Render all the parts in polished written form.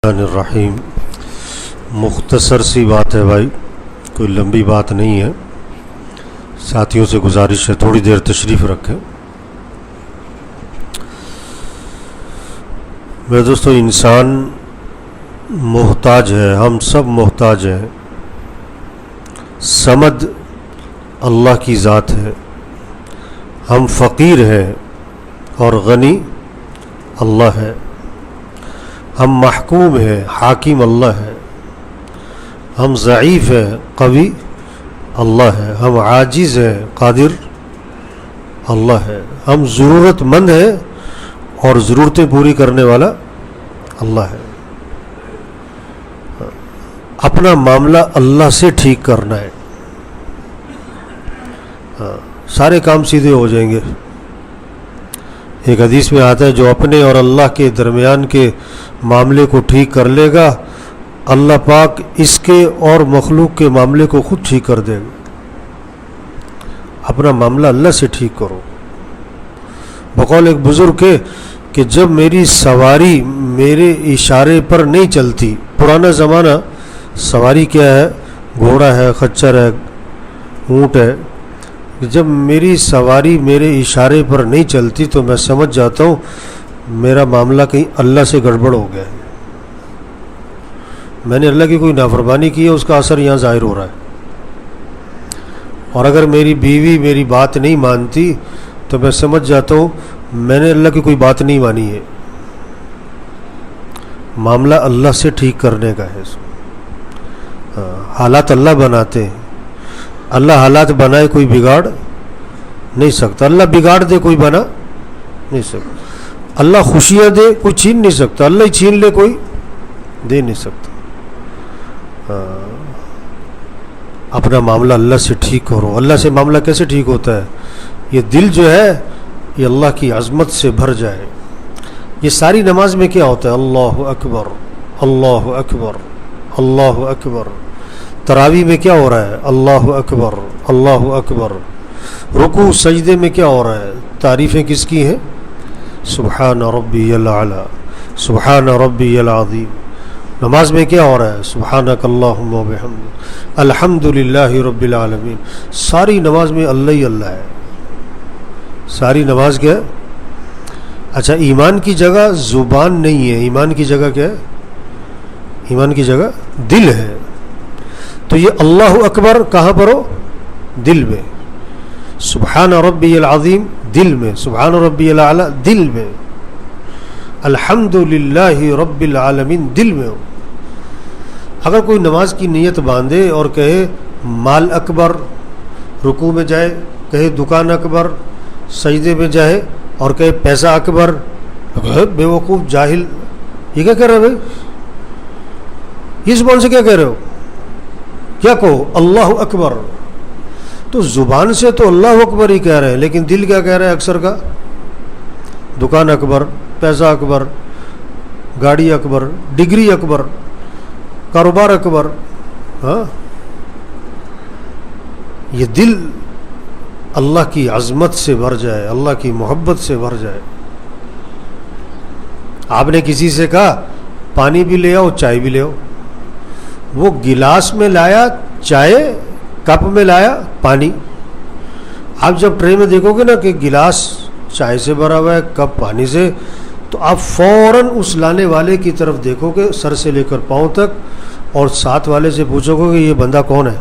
الرحیم مختصر سی بات ہے بھائی، کوئی لمبی بات نہیں ہے۔ ساتھیوں سے گزارش ہے تھوڑی دیر تشریف رکھیں۔ میرے دوستو، انسان محتاج ہے، ہم سب محتاج ہیں۔ صمد اللہ کی ذات ہے، ہم فقیر ہیں اور غنی اللہ ہے۔ ہم محکوم ہیں، حاکم اللہ ہے۔ ہم ضعیف ہیں، قوی اللہ ہے۔ ہم عاجز ہیں، قادر اللہ ہے۔ ہم ضرورت مند ہیں اور ضرورتیں پوری کرنے والا اللہ ہے۔ اپنا معاملہ اللہ سے ٹھیک کرنا ہے، سارے کام سیدھے ہو جائیں گے۔ ایک حدیث میں آتا ہے، جو اپنے اور اللہ کے درمیان کے معاملے کو ٹھیک کر لے گا، اللہ پاک اس کے اور مخلوق کے معاملے کو خود ٹھیک کر دے گا۔ اپنا معاملہ اللہ سے ٹھیک کرو۔ بقول ایک بزرگ کے کہ جب میری سواری میرے اشارے پر نہیں چلتی، پرانا زمانہ سواری کیا ہے، گھوڑا ہے، خچر ہے، اونٹ ہے، جب میری سواری میرے اشارے پر نہیں چلتی تو میں سمجھ جاتا ہوں میرا معاملہ کہیں اللہ سے گڑبڑ ہو گیا ہے، میں نے اللہ کی کوئی نافرمانی کی ہے، اس کا اثر یہاں ظاہر ہو رہا ہے۔ اور اگر میری بیوی میری بات نہیں مانتی تو میں سمجھ جاتا ہوں میں نے اللہ کی کوئی بات نہیں مانی ہے۔ معاملہ اللہ سے ٹھیک کرنے کا ہے۔ حالات اللہ بناتے ہیں، اللہ حالات بنائے کوئی بگاڑ نہیں سکتا، اللہ بگاڑ دے کوئی بنا نہیں سکتا، اللہ خوشیاں دے کوئی چھین نہیں سکتا، اللہ ہی چھین لے کوئی دے نہیں سکتا۔ اپنا معاملہ اللہ سے ٹھیک کرو۔ اللہ سے معاملہ کیسے ٹھیک ہوتا ہے؟ یہ دل جو ہے یہ اللہ کی عظمت سے بھر جائے۔ یہ ساری نماز میں کیا ہوتا ہے؟ اللہ اکبر، اللہ اکبر، اللہ اکبر۔ تراویح میں کیا ہو رہا ہے؟ اللہ اکبر، اللہ اکبر۔ رکوع سجدے میں کیا ہو رہا ہے؟ تعریفیں کس کی ہیں؟ سبحان ربی الاعلی، سبحان ربی العظیم۔ نماز میں کیا ہو رہا ہے؟ سبحانک اللہم و بحمدک، الحمدللہ رب العالمین۔ ساری نماز میں اللہ ہی اللہ ہے، ساری نماز کیا ہے؟ اچھا، ایمان کی جگہ زبان نہیں ہے، ایمان کی جگہ کیا ہے؟ ایمان کی جگہ دل ہے۔ تو یہ اللہ اکبر کہاں پر ہو؟ دل میں۔ سبحان ربی العظیم دل میں، سبحان ربی الاعلی دل میں، الحمدللہ رب العالمین دل میں ہو۔ اگر کوئی نماز کی نیت باندھے اور کہے مال اکبر، رکوع میں جائے، کہے دکان اکبر، سجدے میں جائے اور کہے پیسہ اکبر، بے وقوف جاہل، یہ کیا کہہ رہے ہو بھائی؟ یہ زبان سے کیا کہہ رہے ہو؟ کیا کہو؟ اللہ اکبر۔ تو زبان سے تو اللہ اکبر ہی کہہ رہے ہیں، لیکن دل کیا کہہ رہا ہے اکثر کا؟ دکان اکبر، پیسہ اکبر، گاڑی اکبر، ڈگری اکبر، کاروبار اکبر۔ ہاں، یہ دل اللہ کی عظمت سے بھر جائے، اللہ کی محبت سے بھر جائے۔ آپ نے کسی سے کہا پانی بھی لے آؤ، چائے بھی لے آؤ، وہ گلاس میں لایا چائے، کپ میں لایا پانی۔ آپ جب ٹرے میں دیکھو گے نا کہ گلاس چائے سے بھرا ہوا ہے، کپ پانی سے، تو آپ فوراً اس لانے والے کی طرف دیکھو گے سر سے لے کر پاؤں تک، اور ساتھ والے سے پوچھو گے کہ یہ بندہ کون ہے؟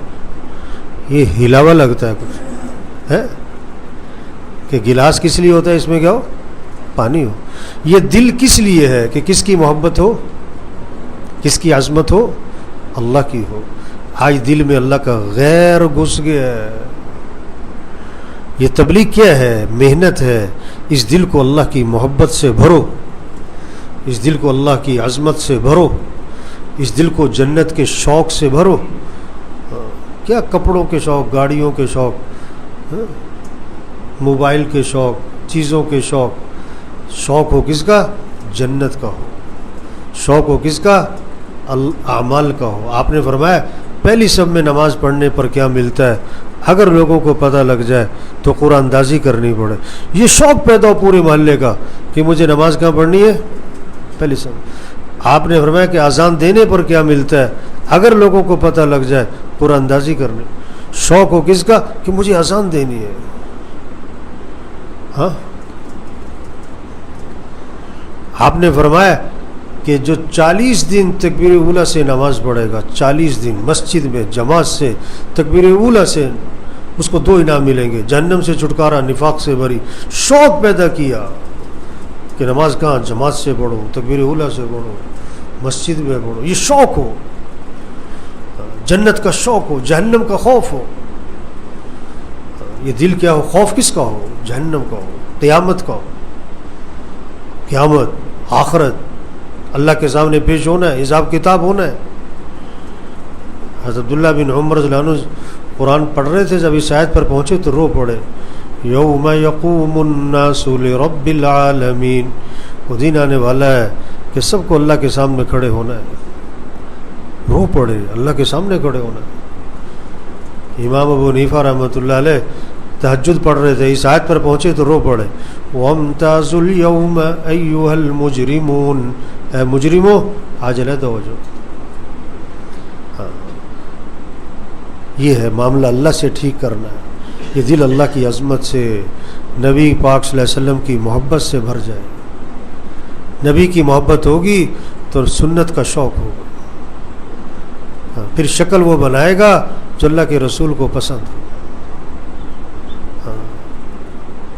یہ ہلا ہوا لگتا ہے کچھ ہے کہ گلاس کس لیے ہوتا ہے؟ اس میں کیا ہو؟ پانی ہو۔ یہ دل کس لیے ہے؟ کہ کس کی محبت ہو، کس کی عظمت ہو؟ اللہ کی ہو۔ آج دل میں اللہ کا غیر گھس گیا ہے۔ یہ تبلیغ کیا ہے؟ محنت ہے۔ اس دل کو اللہ کی محبت سے بھرو، اس دل کو اللہ کی عظمت سے بھرو، اس دل کو جنت کے شوق سے بھرو۔ کیا کپڑوں کے شوق، گاڑیوں کے شوق، موبائل کے شوق، چیزوں کے شوق۔ شوق ہو کس کا؟ جنت کا ہو۔ شوق ہو کس کا؟ اعمال کا ہو۔ آپ نے فرمایا پہلی سب میں نماز پڑھنے پر کیا ملتا ہے؟ اگر لوگوں کو پتہ لگ جائے تو قرآن اندازی کرنی پڑے۔ یہ شوق پیدا ہو پورے محلے کا کہ مجھے نماز کہاں پڑھنی ہے؟ پہلی سب۔ آپ نے فرمایا کہ اذان دینے پر کیا ملتا ہے، اگر لوگوں کو پتہ لگ جائے قرآن اندازی کرنے، شوق ہو کس کا کہ مجھے اذان دینی ہے. ہاں آپ نے فرمایا کہ جو 40 دن تکبیر اولیٰ سے نماز پڑھے گا، 40 دن مسجد میں جماعت سے تکبیر اولیٰ سے، اس کو 2 انعام ملیں گے، جہنم سے چھٹکارا، نفاق سے بری. شوق پیدا کیا کہ نماز کہاں، جماعت سے پڑھو، تکبیر اولیٰ سے پڑھو، مسجد میں پڑھو. یہ شوق ہو، جنت کا شوق ہو، جہنم کا خوف ہو. یہ دل کیا ہو، خوف کس کا ہو، جہنم کا ہو، قیامت کا ہو. قیامت، آخرت، اللہ کے سامنے پیش ہونا ہے، حساب کتاب ہونا ہے. حضرت عبداللہ بن عمر رضی اللہ عنہ قرآن پڑھ رہے تھے، جب اس آیت پر پہنچے تو رو پڑے. یوم یقوم الناس لرب العالمین. وہ دن آنے والا ہے کہ سب کو اللہ کے سامنے کھڑے ہونا ہے. رو پڑے، اللہ کے سامنے کھڑے ہونا ہے. امام ابو حنیفہ رحمۃ اللہ علیہ تہجد پڑھ رہے تھے، اس آیت پر پہنچے تو رو پڑے. وَامْتَازُوا الْيَوْمَ أَيُّهَا الْمُجْرِمُونَ. اے مجرموں آج علیحدہ ہو جاؤ. یہ ہے معاملہ اللہ سے ٹھیک کرنا ہے. یہ دل اللہ کی عظمت سے، نبی پاک صلی اللہ علیہ وسلم کی محبت سے بھر جائے. نبی کی محبت ہوگی تو سنت کا شوق ہوگا. پھر شکل وہ بنائے گا جو اللہ کے رسول کو پسند ہو.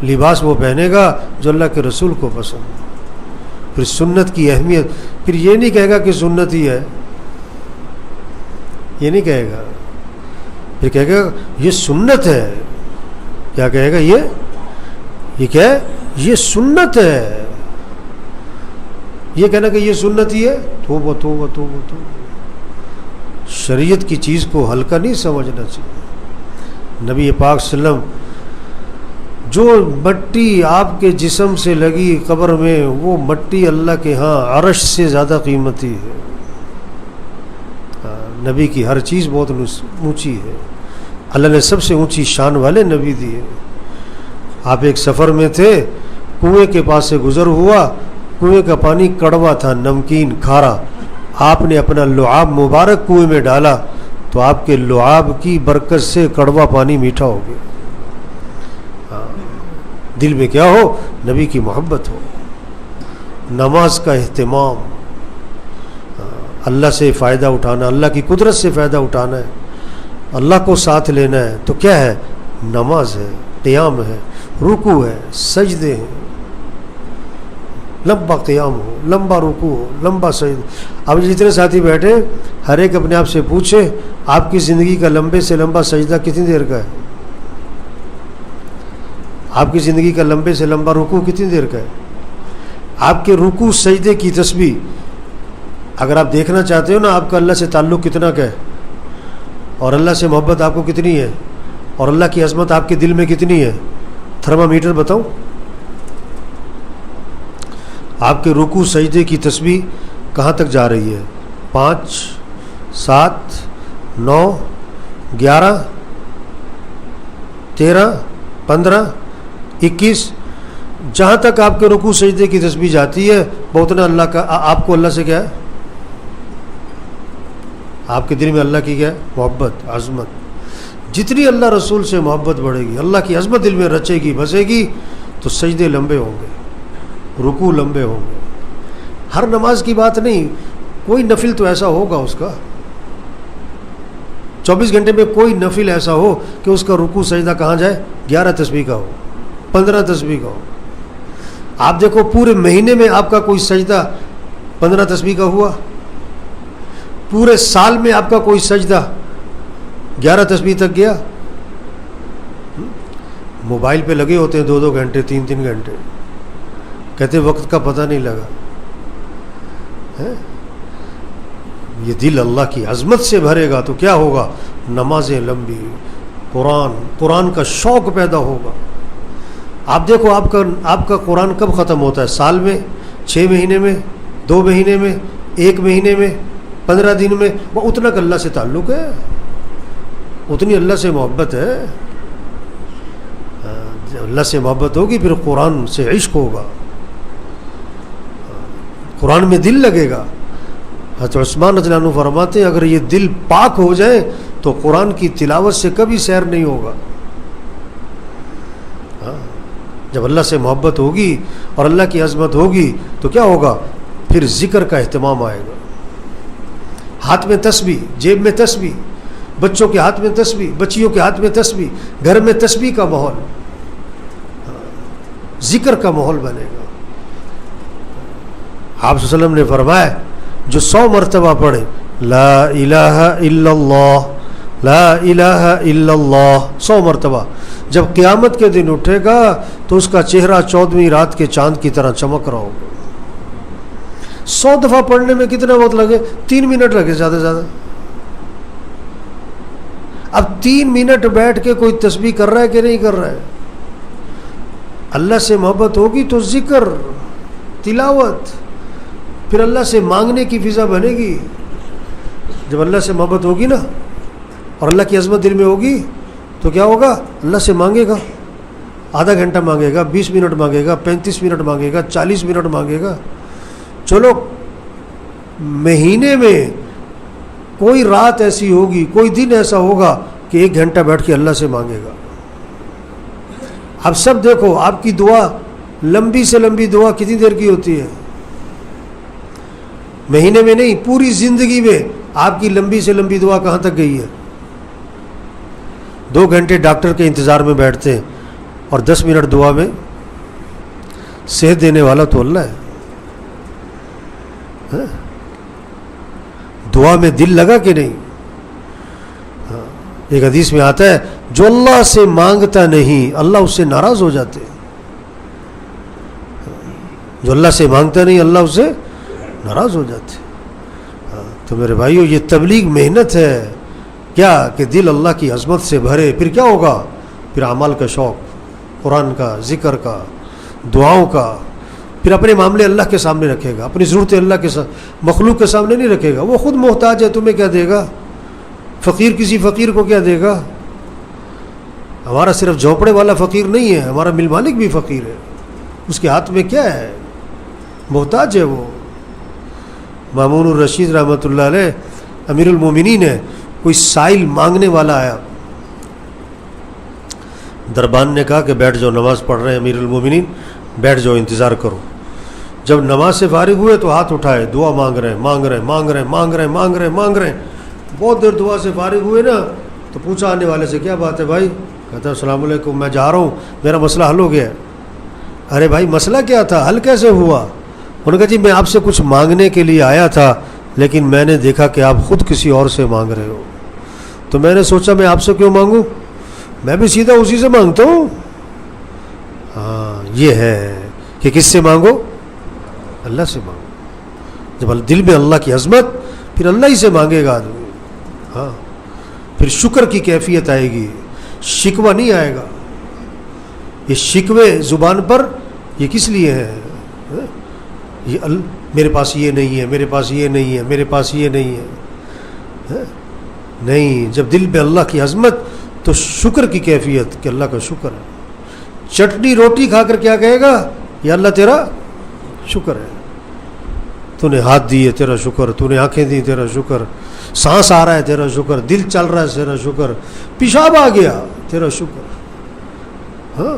لباس وہ پہنے گا جو اللہ کے رسول کو پسند ہو. پھر سنت کی اہمیت، پھر یہ نہیں کہے گا کہ سنت ہی ہے، یہ نہیں کہے گا. پھر کہے گا یہ سنت ہے. کیا کہے گا؟ یہ کیا ہے؟ یہ سنت ہے. یہ کہنا کہ یہ سنت ہی ہے، توبہ توبہ توبہ توبہ. شریعت کی چیز کو ہلکا نہیں سمجھنا چاہیے. نبی پاک صلی اللہ علیہ وسلم، جو مٹی آپ کے جسم سے لگی قبر میں، وہ مٹی اللہ کے ہاں عرش سے زیادہ قیمتی ہے. نبی کی ہر چیز بہت اونچی ہے. اللہ نے سب سے اونچی شان والے نبی دیے. آپ ایک سفر میں تھے، کنویں کے پاس سے گزر ہوا، کنویں کا پانی کڑوا تھا، نمکین، کھارا. آپ نے اپنا لعاب مبارک کنویں میں ڈالا تو آپ کے لعاب کی برکت سے کڑوا پانی میٹھا ہو گیا. دل میں کیا ہو؟ نبی کی محبت ہو. نماز کا اہتمام، اللہ سے فائدہ اٹھانا، اللہ کی قدرت سے فائدہ اٹھانا ہے، اللہ کو ساتھ لینا ہے. تو کیا ہے؟ نماز ہے، قیام ہے، رکوع ہے، سجدے ہیں. لمبا قیام ہو، لمبا رکوع ہو، لمبا سجدہ. اب جتنے ساتھی بیٹھے، ہر ایک اپنے آپ سے پوچھے آپ کی زندگی کا لمبے سے لمبا سجدہ کتنی دیر کا ہے؟ آپ کی زندگی کا لمبے سے لمبا رکوع کتنی دیر کا ہے؟ آپ کے رکوع سجدے کی تسبیح اگر آپ دیکھنا چاہتے ہو نا، آپ کا اللہ سے تعلق کتنا کا ہے، اور اللہ سے محبت آپ کو کتنی ہے، اور اللہ کی عظمت آپ کے دل میں کتنی ہے، تھرمامیٹر بتاؤں. آپ کے رکوع سجدے کی تسبیح کہاں تک جا رہی ہے؟ 5 7 9 11 13 15 21. جہاں تک آپ کے رکوع سجدے کی تسبیح جاتی ہے، بہت نا اللہ کا، آپ کو اللہ سے کیا ہے؟ آپ کے دل میں اللہ کی کیا ہے؟ محبت، عظمت. جتنی اللہ رسول سے محبت بڑھے گی، اللہ کی عظمت دل میں رچے گی، بسے گی، تو سجدے لمبے ہوں گے، رکوع لمبے ہوں گے. ہر نماز کی بات نہیں، کوئی نفل تو ایسا ہوگا اس کا، 24 گھنٹے میں کوئی نفل ایسا ہو کہ اس کا رکوع سجدہ کہاں جائے؟ 11 تسبیح کا ہو، 15 تسبیح کا ہو. آپ دیکھو پورے مہینے میں آپ کا کوئی سجدہ 15 تسبیح کا ہوا، پورے سال میں آپ کا کوئی سجدہ 11 تسبیح تک گیا. موبائل پہ لگے ہوتے ہیں 2 گھنٹے 3 گھنٹے، کہتے وقت کا پتہ نہیں لگا. یہ دل اللہ کی عظمت سے بھرے گا تو کیا ہوگا؟ نمازیں لمبی، قرآن کا شوق پیدا ہوگا. آپ دیکھو آپ کا قرآن کب ختم ہوتا ہے؟ سال میں، 6 مہینے میں، 2 مہینے میں، 1 مہینے میں، 15 دن میں. وہ اتنا کہ اللہ سے تعلق ہے، اتنی اللہ سے محبت ہے. اللہ سے محبت ہوگی پھر قرآن سے عشق ہوگا، قرآن میں دل لگے گا. حضرت عثمان رضی اللہ عنہ فرماتے ہیں اگر یہ دل پاک ہو جائے تو قرآن کی تلاوت سے کبھی سیر نہیں ہوگا. جب اللہ سے محبت ہوگی اور اللہ کی عظمت ہوگی تو کیا ہوگا؟ پھر ذکر کا اہتمام آئے گا. ہاتھ میں تسبیح، جیب میں تسبیح، بچوں کے ہاتھ میں تسبیح، بچیوں کے ہاتھ میں تسبیح، گھر میں تسبیح کا ماحول، ذکر کا ماحول بنے گا. آپ صلی اللہ علیہ وسلم نے فرمایا جو 100 مرتبہ پڑھے لا الہ الا اللہ لا الہ الا اللہ 100 مرتبہ، جب قیامت کے دن اٹھے گا تو اس کا چہرہ 14ویں رات کے چاند کی طرح چمک رہا ہوگا. 100 دفعہ پڑھنے میں کتنا وقت لگے؟ 3 منٹ لگے زیادہ سے زیادہ. اب 3 منٹ بیٹھ کے کوئی تسبیح کر رہا ہے کہ نہیں کر رہا ہے؟ اللہ سے محبت ہوگی تو ذکر، تلاوت، پھر اللہ سے مانگنے کی فضا بنے گی. جب اللہ سے محبت ہوگی نا اور اللہ کی عظمت دل میں ہوگی تو کیا ہوگا؟ اللہ سے مانگے گا، آدھا گھنٹہ مانگے گا، 20 منٹ مانگے گا، 35 منٹ مانگے گا، 40 منٹ مانگے گا. چلو مہینے میں کوئی رات ایسی ہوگی، کوئی دن ایسا ہوگا کہ 1 گھنٹہ بیٹھ کے اللہ سے مانگے گا. اب سب دیکھو آپ کی دعا، لمبی سے لمبی دعا کتنی دیر کی ہوتی ہے؟ مہینے میں نہیں، پوری زندگی میں آپ کی لمبی سے لمبی دعا کہاں تک گئی ہے؟ 2 گھنٹے ڈاکٹر کے انتظار میں بیٹھتے ہیں اور 10 منٹ دعا میں. صحت دینے والا تو اللہ ہے. دعا میں دل لگا کہ نہیں؟ ایک حدیث میں آتا ہے جو اللہ سے مانگتا نہیں اللہ اس سے ناراض ہو جاتے. جو اللہ سے مانگتا نہیں اللہ اس سے ناراض ہو جاتے. تو میرے بھائیو یہ تبلیغ محنت ہے کیا کہ دل اللہ کی عظمت سے بھرے. پھر کیا ہوگا؟ پھر اعمال کا شوق، قرآن کا، ذکر کا، دعاؤں کا. پھر اپنے معاملے اللہ کے سامنے رکھے گا، اپنی ضرورتیں اللہ کے مخلوق کے سامنے نہیں رکھے گا. وہ خود محتاج ہے، تمہیں کیا دے گا؟ فقیر کسی فقیر کو کیا دے گا؟ ہمارا صرف جھونپڑے والا فقیر نہیں ہے، ہمارا مل مالک بھی فقیر ہے. اس کے ہاتھ میں کیا ہے؟ محتاج ہے. وہ مامون الرشید رحمۃ اللہ علیہ امیر المومنین ہے. کوئی سائل مانگنے والا آیا، دربان نے کہا کہ بیٹھ جاؤ، نماز پڑھ رہے ہیں امیر المومنین، بیٹھ جاؤ، انتظار کرو. جب نماز سے فارغ ہوئے تو ہاتھ اٹھائے، دعا مانگ رہے ہیں. بہت دیر دعا سے فارغ ہوئے نا تو پوچھا آنے والے سے کیا بات ہے بھائی؟ کہتا ہے السلام علیکم، میں جا رہا ہوں، میرا مسئلہ حل ہو گیا ہے. ارے بھائی مسئلہ کیا تھا؟ حل کیسے ہوا؟ انہوں نے کہا جی میں آپ سے کچھ مانگنے کے لیے آیا تھا لیکن میں نے دیکھا کہ آپ خود کسی اور سے مانگ رہے ہو، تو میں نے سوچا میں آپ سے کیوں مانگوں، میں بھی سیدھا اسی سے مانگتا ہوں. ہاں یہ ہے کہ کس سے مانگو؟ اللہ سے مانگو. جب دل میں اللہ کی عظمت، پھر اللہ ہی سے مانگے گا آدمی. ہاں پھر شکر کی کیفیت آئے گی، شکوہ نہیں آئے گا. یہ شکوے زبان پر یہ کس لیے ہے؟ یہ میرے پاس یہ نہیں ہے، میرے پاس یہ نہیں ہے، میرے پاس یہ نہیں ہے. نہیں، جب دل میں اللہ کی عظمت تو شکر کی کیفیت کہ اللہ کا شکر ہے. چٹنی روٹی کھا کر کیا کہے گا؟ یا اللہ تیرا شکر ہے، تو نے ہاتھ دیے تیرا شکر، تو نے آنکھیں دی تیرا شکر، سانس آ رہا ہے تیرا شکر، دل چل رہا ہے تیرا شکر، پیشاب آ گیا تیرا شکر. ہاں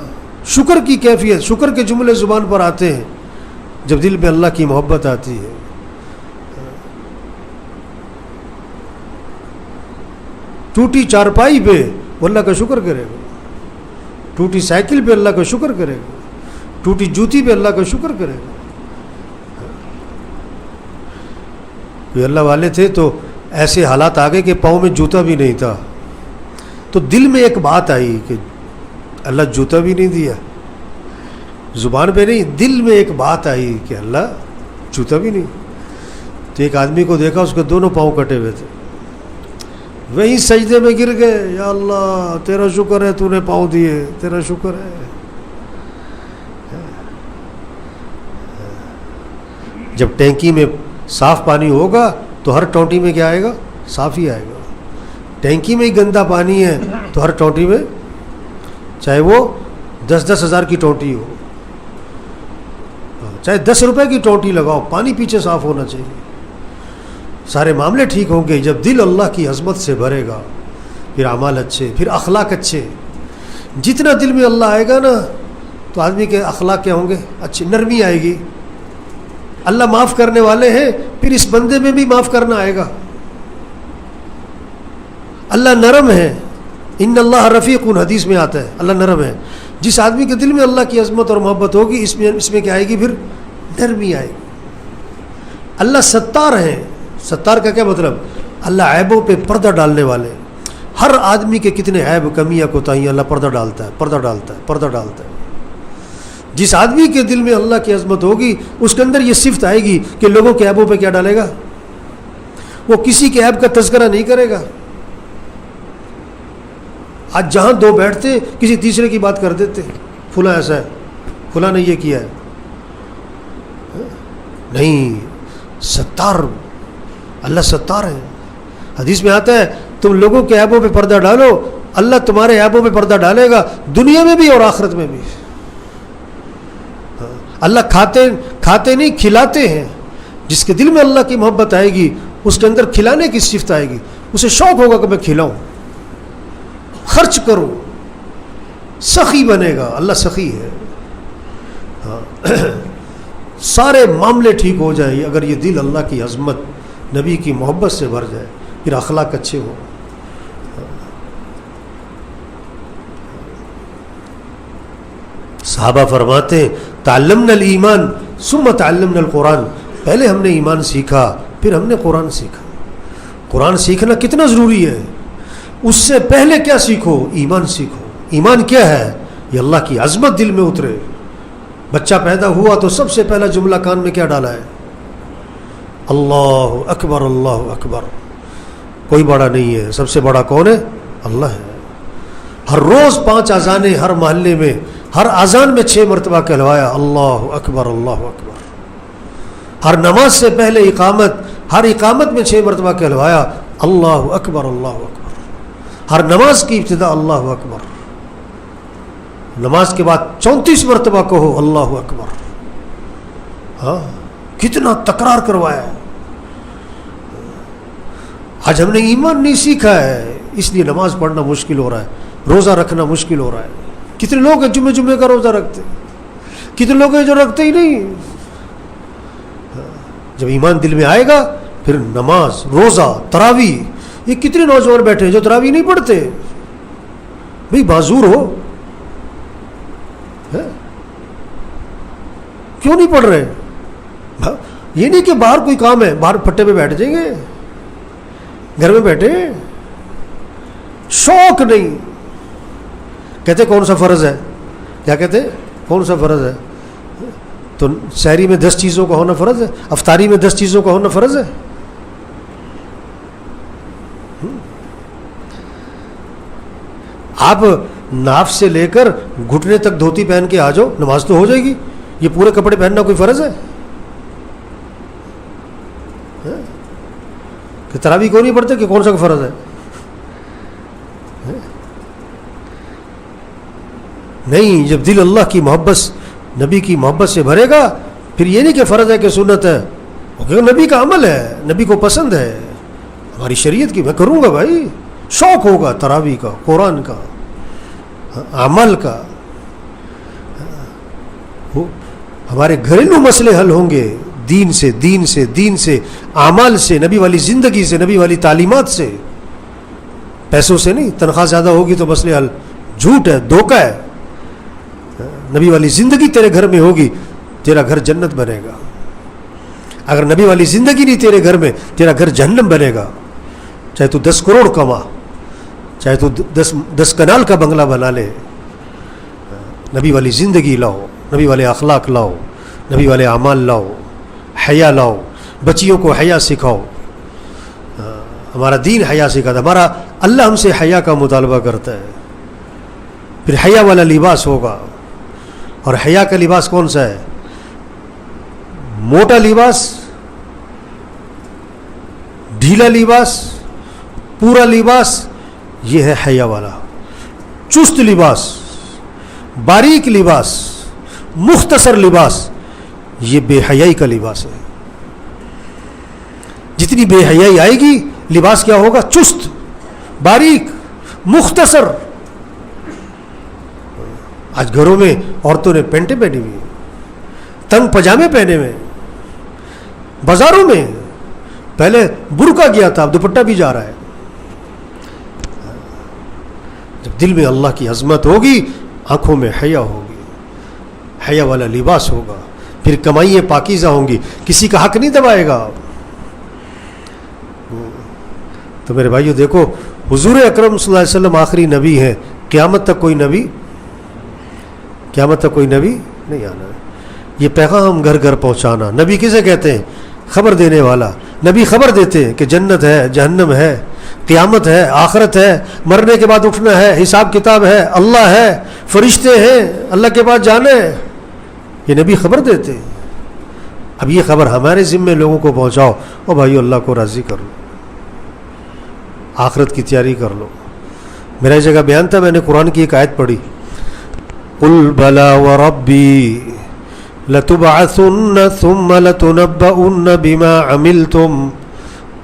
شکر کی کیفیت، شکر کے جملے زبان پر آتے ہیں جب دل میں اللہ کی محبت آتی ہے. ٹوٹی چارپائی پہ وہ اللہ کا شکر کرے گا، ٹوٹی سائیکل پہ اللہ کا شکر کرے گا، ٹوٹی جوتی پہ اللہ کا شکر کرے گا. کوئی اللہ والے تھے تو ایسے حالات آ گئے کہ پاؤں میں جوتا بھی نہیں تھا، تو دل میں ایک بات آئی کہ اللہ جوتا بھی نہیں دیا، زبان پہ نہیں، دل میں ایک بات آئی کہ اللہ جوتا بھی نہیں. تو ایک آدمی کو دیکھا اس کے دونوں پاؤں کٹے ہوئے تھے، وہیں سجدے میں گر گئے، یا اللہ تیرا شکر ہے تو نے پاؤں دیے، تیرا شکر ہے. جب ٹینکی میں صاف پانی ہوگا تو ہر ٹونٹی میں کیا آئے گا؟ صاف ہی آئے گا. ٹینکی میں ہی گندا پانی ہے تو ہر ٹونٹی میں، چاہے وہ 10-10 ہزار کی ٹونٹی ہو، چاہے 10 روپے کی ٹونٹی لگاؤ، پانی پیچھے صاف ہونا چاہیے. سارے معاملے ٹھیک ہوں گے جب دل اللہ کی عظمت سے بھرے گا، پھر اعمال اچھے، پھر اخلاق اچھے. جتنا دل میں اللہ آئے گا نا تو آدمی کے اخلاق کیا ہوں گے؟ اچھے، نرمی آئے گی. اللہ معاف کرنے والے ہیں، پھر اس بندے میں بھی معاف کرنا آئے گا. اللہ نرم ہے، ان اللہ رفیق، حدیث میں آتا ہے اللہ نرم ہے. جس آدمی کے دل میں اللہ کی عظمت اور محبت ہوگی اس میں کیا آئے گی؟ پھر نرمی آئے گی. اللہ ستار ہیں. ستار کا کیا مطلب؟ اللہ عیبوں پہ پردہ ڈالنے والے. ہر آدمی کے کتنے عیب، کمیاں، کوتاہیاں، اللہ پردہ ڈالتا ہے، پردہ ڈالتا ہے، پردہ ڈالتا ہے. جس آدمی کے دل میں اللہ کی عظمت ہوگی اس کے اندر یہ صفت آئے گی کہ لوگوں کے عیبوں پہ کیا ڈالے گا؟ وہ کسی کے عیب کا تذکرہ نہیں کرے گا. آج جہاں دو بیٹھتے کسی تیسرے کی بات کر دیتے، فلاں ایسا ہے، فلاں نے یہ کیا ہے. نہیں، ستار، اللہ ستار ہے. حدیث میں آتا ہے تم لوگوں کے عیبوں پہ پردہ ڈالو، اللہ تمہارے عیبوں پہ پردہ ڈالے گا، دنیا میں بھی اور آخرت میں بھی. اللہ کھاتے نہیں، کھلاتے ہیں. جس کے دل میں اللہ کی محبت آئے گی اس کے اندر کھلانے کی صفت آئے گی. اسے شوق ہوگا کہ میں کھلاؤں، خرچ کروں، سخی بنے گا. اللہ سخی ہے. سارے معاملے ٹھیک ہو جائیں اگر یہ دل اللہ کی عظمت، نبی کی محبت سے بھر جائے، پھر اخلاق اچھے ہوں. صحابہ فرماتے ہیں تعلمنا الایمان ثم تعلمنا القرآن. پہلے ہم نے ایمان سیکھا پھر ہم نے قرآن سیکھا. قرآن سیکھنا کتنا ضروری ہے. اس سے پہلے کیا سیکھو؟ ایمان سیکھو. ایمان کیا ہے؟ یہ اللہ کی عظمت دل میں اترے. بچہ پیدا ہوا تو سب سے پہلا جملہ کان میں کیا ڈالا ہے؟ اللہ اکبر، اللہ اکبر. کوئی بڑا نہیں ہے، سب سے بڑا کون ہے؟ اللہ ہے. ہر روز 5 اذانیں، ہر محلے میں ہر اذان میں 6 مرتبہ کہلوایا اللہ اکبر، اللہ اکبر. ہر نماز سے پہلے اقامت، ہر اقامت میں 6 مرتبہ کہلوایا اللہ اکبر، اللہ اکبر. ہر نماز کی ابتدا اللہ اکبر. نماز کے بعد 34 مرتبہ کہو اللہ اکبر. ہاں، کتنا تکرار کروایا ہے. آج ہم نے ایمان نہیں سیکھا ہے، اس لیے نماز پڑھنا مشکل ہو رہا ہے، روزہ رکھنا مشکل ہو رہا ہے. کتنے لوگ ہیں جمعے کا روزہ رکھتے، کتنے لوگ ہیں جو رکھتے ہی نہیں. جب ایمان دل میں آئے گا پھر نماز، روزہ، تراویح. یہ کتنے نوجوان بیٹھے ہیں جو تراویح نہیں پڑھتے. بھئی معذور ہو، کیوں نہیں پڑھ رہے؟ یہ نہیں کہ باہر کوئی کام ہے، باہر پھٹے پہ بیٹھ جائیں گے، گھر میں بیٹھے. شوق نہیں. کہتے کون سا فرض ہے؟ کیا کہتے؟ کون سا فرض ہے؟ تو سحری میں 10 چیزوں کا ہونا فرض ہے، افطاری میں 10 چیزوں کا ہونا فرض ہے. آپ ناف سے لے کر گھٹنے تک دھوتی پہن کے آ جاؤ، نماز تو ہو جائے گی. یہ پورے کپڑے پہننا کوئی فرض ہے؟ کہ تراویح کیوں نہیں پڑھتے کہ کون سا فرض ہے؟ نہیں. جب دل اللہ کی محبت، نبی کی محبت سے بھرے گا پھر یہ نہیں کہ فرض ہے کہ سنت ہے، کیونکہ نبی کا عمل ہے، نبی کو پسند ہے، ہماری شریعت کی، میں کروں گا بھائی. شوق ہوگا تراویح کا، قرآن کا، عمل کا. ہمارے گھریلو مسئلے حل ہوں گے دین سے، دین سے، دین سے، اعمال سے، نبی والی زندگی سے، نبی والی تعلیمات سے. پیسوں سے نہیں. تنخواہ زیادہ ہوگی تو مسئلے حل. جھوٹ ہے، دھوکہ ہے. نبی والی زندگی تیرے گھر میں ہوگی تیرا گھر جنت بنے گا. اگر نبی والی زندگی نہیں تیرے گھر میں، تیرا گھر جہنم بنے گا. چاہے تو 10 کروڑ کما، چاہے تو 10 کنال کا بنگلہ بنا لے. نبی والی زندگی لاؤ، نبی والے اخلاق لاؤ، نبی والے اعمال لاؤ، حیا لاؤ. بچیوں کو حیا سکھاؤ. ہمارا دین حیا سکھاتا ہے. ہمارا اللہ ہم سے حیا کا مطالبہ کرتا ہے. پھر حیا والا لباس ہوگا. اور حیا کا لباس کون سا ہے؟ موٹا لباس، ڈھیلا لباس، پورا لباس، یہ ہے حیا والا. چست لباس، باریک لباس، مختصر لباس، یہ بے حیائی کا لباس ہے. جتنی بے حیائی آئے گی لباس کیا ہوگا؟ چست، باریک، مختصر. آج گھروں میں عورتوں نے پینٹیں پہنی ہوئی، تنگ پجامے پہنے ہوئے. بازاروں میں پہلے برقع گیا تھا، اب دوپٹہ بھی جا رہا ہے. جب دل میں اللہ کی عظمت ہوگی، آنکھوں میں حیا ہوگی، حیا والا لباس ہوگا، پھر کمائیاں پاکیزہ ہوں گی، کسی کا حق نہیں دبائے گا. تو میرے بھائیو دیکھو، حضور اکرم صلی اللہ علیہ وسلم آخری نبی ہیں. قیامت تک کوئی نبی نہیں آنا. یہ پیغام گھر گھر پہنچانا. نبی کسے کہتے ہیں؟ خبر دینے والا. نبی خبر دیتے ہیں کہ جنت ہے، جہنم ہے، قیامت ہے، آخرت ہے، مرنے کے بعد اٹھنا ہے، حساب کتاب ہے، اللہ ہے، فرشتے ہیں، اللہ کے پاس جانا ہے. یہ نبی خبر دیتے ہیں. اب یہ خبر ہمارے ذمے لوگوں کو پہنچاؤ. او بھائیو، اللہ کو راضی کر لو، آخرت کی تیاری کر لو. میرا جگہ بیان تھا، میں نے قرآن کی ایک آیت پڑھی، قل بلا وربی لتبعثن ثم لتنبؤن بما عملتم.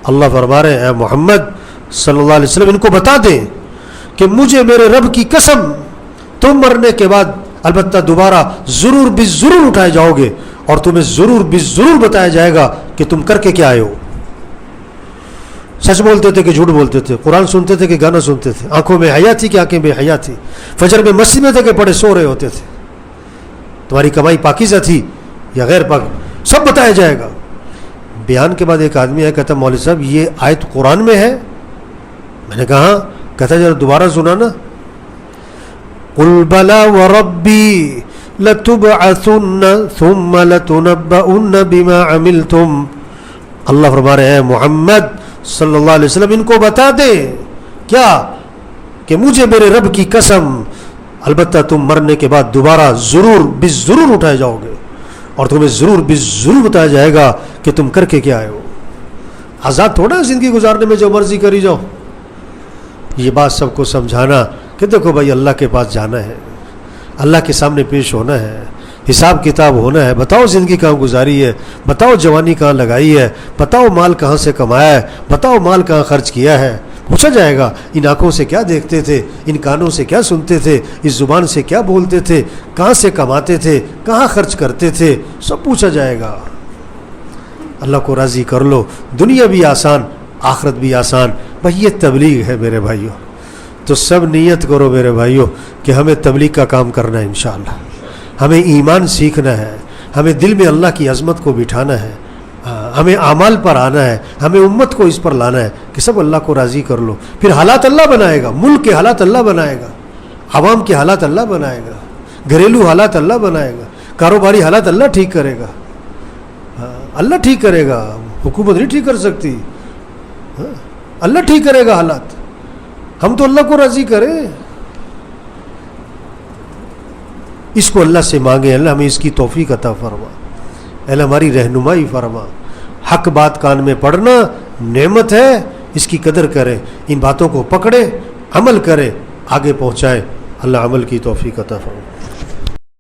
اللہ فرما رہے ہیں اے محمد صلی اللہ علیہ وسلم، ان کو بتا دیں کہ مجھے میرے رب کی قسم، تم مرنے کے بعد البتہ دوبارہ ضرور بالضرور اٹھائے جاؤ گے، اور تمہیں ضرور بالضرور بتایا جائے گا کہ تم کر کے کیا آئے ہو. سچ بولتے تھے کہ جھوٹ بولتے تھے، قرآن سنتے تھے کہ گانا سنتے تھے، آنکھوں میں حیا تھی کہ آنکھیں بے حیا تھی، فجر میں مسجد میں تھے کہ پڑے سو رہے ہوتے تھے، تمہاری کمائی پاکیزہ تھی یا غیر پاک، سب بتایا جائے گا. بیان کے بعد ایک آدمی ہے، کہتا مولوی صاحب یہ آیت قرآن میں ہے؟ میں نے کہا ہاں. کہتا ذرا دوبارہ سنانا. قل بلا وربی لتبعثن ثم لتنبؤن بما عملتم. اللہ فرما رہے ہیں محمد صلی اللہ علیہ وسلم، ان کو بتا دیں کیا کہ مجھے میرے رب کی قسم، البتہ تم مرنے کے بعد دوبارہ ضرور بالضرور اٹھائے جاؤ گے، اور تمہیں ضرور بالضرور بتایا جائے گا کہ تم کر کے کیا آئے ہو. آزاد تھوڑا زندگی گزارنے میں جو مرضی کری جاؤ. یہ بات سب کو سمجھانا کہ دیکھو بھائی، اللہ کے پاس جانا ہے، اللہ کے سامنے پیش ہونا ہے، حساب کتاب ہونا ہے. بتاؤ زندگی کہاں گزاری ہے، بتاؤ جوانی کہاں لگائی ہے، بتاؤ مال کہاں سے کمایا ہے، بتاؤ مال کہاں خرچ کیا ہے. پوچھا جائے گا ان آنکھوں سے کیا دیکھتے تھے، ان کانوں سے کیا سنتے تھے، اس زبان سے کیا بولتے تھے، کہاں سے کماتے تھے، کہاں خرچ کرتے تھے، سب پوچھا جائے گا. اللہ کو راضی کر لو، دنیا بھی آسان، آخرت بھی آسان. بھائی یہ تبلیغ ہے میرے بھائیوں، تو سب نیت کرو میرے بھائیوں کہ ہمیں تبلیغ کا کام کرنا ہے انشاءاللہ. ہمیں ایمان سیکھنا ہے، ہمیں دل میں اللہ کی عظمت کو بٹھانا ہے، ہمیں اعمال پر آنا ہے، ہمیں امت کو اس پر لانا ہے کہ سب اللہ کو راضی کر لو. پھر حالات اللہ بنائے گا، ملک کے حالات اللہ بنائے گا، عوام کے حالات اللہ بنائے گا، گھریلو حالات اللہ بنائے گا، کاروباری حالات اللہ ٹھیک کرے گا. اللہ ٹھیک کرے گا، حکومت نہیں ٹھیک کر سکتی. اللہ ٹھیک کرے گا حالات. ہم تو اللہ کو راضی کریں، اس کو اللہ سے مانگیں. اللہ ہمیں اس کی توفیق عطا فرما، اللہ ہماری رہنمائی فرما. حق بات کان میں پڑھنا نعمت ہے، اس کی قدر کریں، ان باتوں کو پکڑے، عمل کریں، آگے پہنچائیں. اللہ عمل کی توفیق عطا فرما.